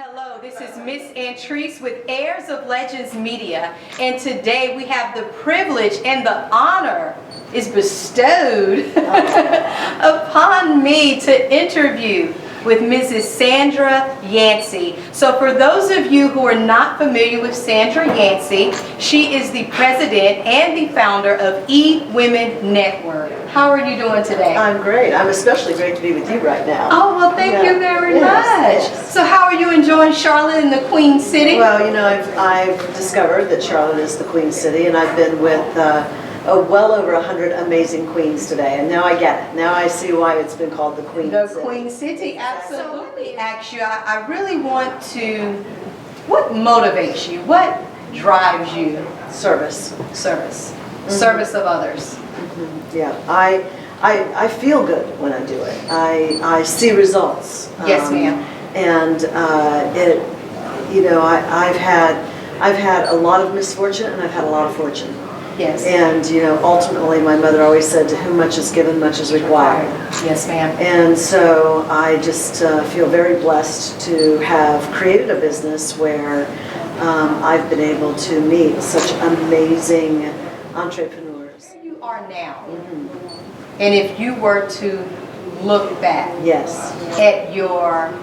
Hello, this is Miss Antriece with Heirs of Legends Media, and today we have the privilege and the honor is bestowed upon me to interview with Mrs. Sandra Yancey. So for those of you who are not familiar with Sandra Yancey, she is the president and the founder of eWomenNetwork. How are you doing today? I'm great. I'm especially great to be with you right now. Oh, well, thank you very much. Yes. So how are you enjoying Charlotte and the Queen City? Well, you know, I've discovered that Charlotte is the Queen City, and I've been with well over 100 amazing queens today, and now I get it. Now I see why it's been called the Queen City. The Queen City, absolutely. Let me ask you, I really want to, what motivates you? What drives you? Service. Service. Mm-hmm. Service of others. Mm-hmm. Yeah, I feel good when I do it. I see results. Yes, ma'am. And I've had a lot of misfortune, and I've had a lot of fortune. Yes. And, you know, ultimately my mother always said, to whom much is given, much is required. Yes, ma'am. And so I just feel very blessed to have created a business where I've been able to meet such amazing entrepreneurs. Where you are now, Mm-hmm. and if you were to look back Yes. at your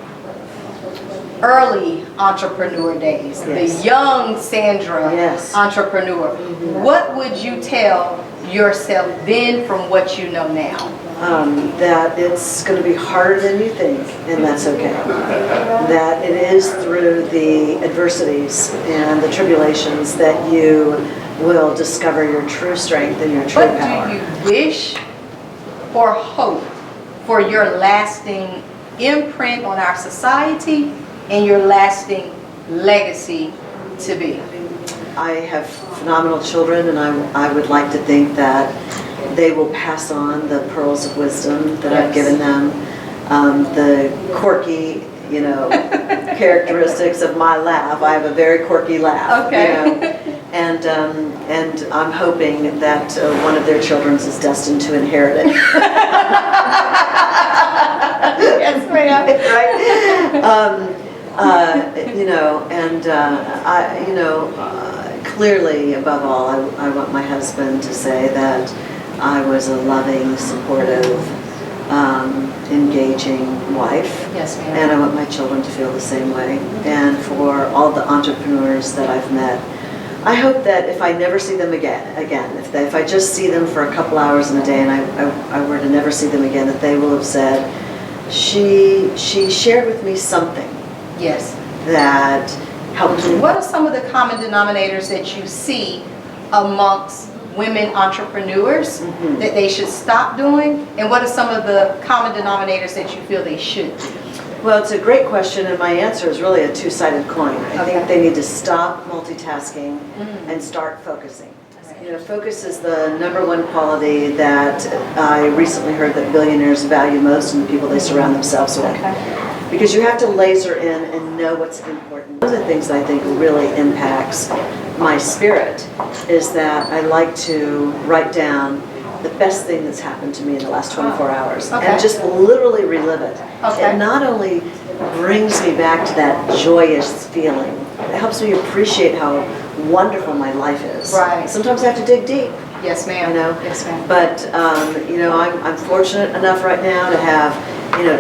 early entrepreneur days, Yes. the young Sandra Yes. entrepreneur, what would you tell yourself then from what you know now? That it's going to be harder than you think, and that's okay. That it is through the adversities and the tribulations that you will discover your true strength and your true power. What do you wish or hope for your lasting imprint on our society and your lasting legacy to be? I have phenomenal children, and I would like to think that they will pass on the pearls of wisdom that I've given them, the quirky, characteristics of my laugh. I have a very quirky laugh. Okay. And I'm hoping that one of their children is destined to inherit it. Yes, ma'am. Right? Clearly, above all, I want my husband to say that I was a loving, supportive, engaging wife. Yes, ma'am. And I want my children to feel the same way. And for all the entrepreneurs that I've met, I hope that if I never see them again, if I just see them for a couple hours in a day and I were to never see them again, that they will have said, she shared with me something. Yes. That helped me. What are some of the common denominators that you see amongst women entrepreneurs that they should stop doing? And what are some of the common denominators that you feel they should do? Well, it's a great question, and my answer is really a two-sided coin. I think they need to stop multitasking and start focusing. Focus is the #1 quality that I recently heard that billionaires value most in the people they surround themselves with. Because you have to laser in and know what's important. One of the things that I think really impacts my spirit is that I like to write down the best thing that's happened to me in the last 24 hours and just literally relive it. It not only brings me back to that joyous feeling, it helps me appreciate how wonderful my life is. Right. Sometimes I have to dig deep. Yes, ma'am. Yes, ma'am. But I'm fortunate enough right now to have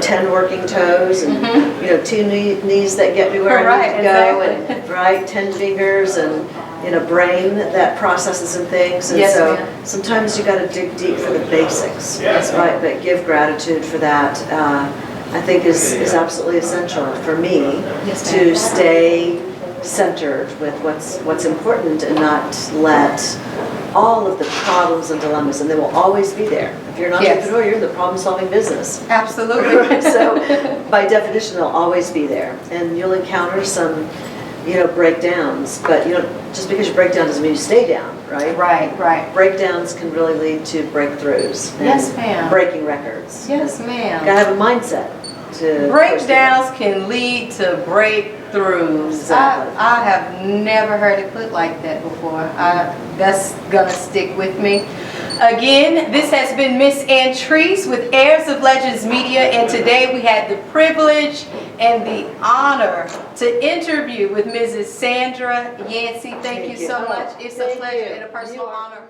10 working toes and 2 knees that get me where I need to go, and 10 fingers and a brain that processes and things. And so sometimes you got to dig deep for the basics, right? But give gratitude for that. I think is absolutely essential for me to stay centered with what's important and not let all of the problems and dilemmas, and they will always be there. If you're an entrepreneur, you're in the problem-solving business. Absolutely. So by definition, they'll always be there, and you'll encounter some breakdowns, but just because you break down doesn't mean you stay down, right? Right. Breakdowns can really lead to breakthroughs. Yes, ma'am. Breaking records. Yes, ma'am. Gotta have a mindset to breakdowns can lead to breakthroughs. Exactly. I have never heard it put like that before. That's gonna stick with me. Again, this has been Miss Antriece with Heirs of Legends Media, and today we had the privilege and the honor to interview with Mrs. Sandra Yancey. Thank you so much. It's a pleasure and a personal honor.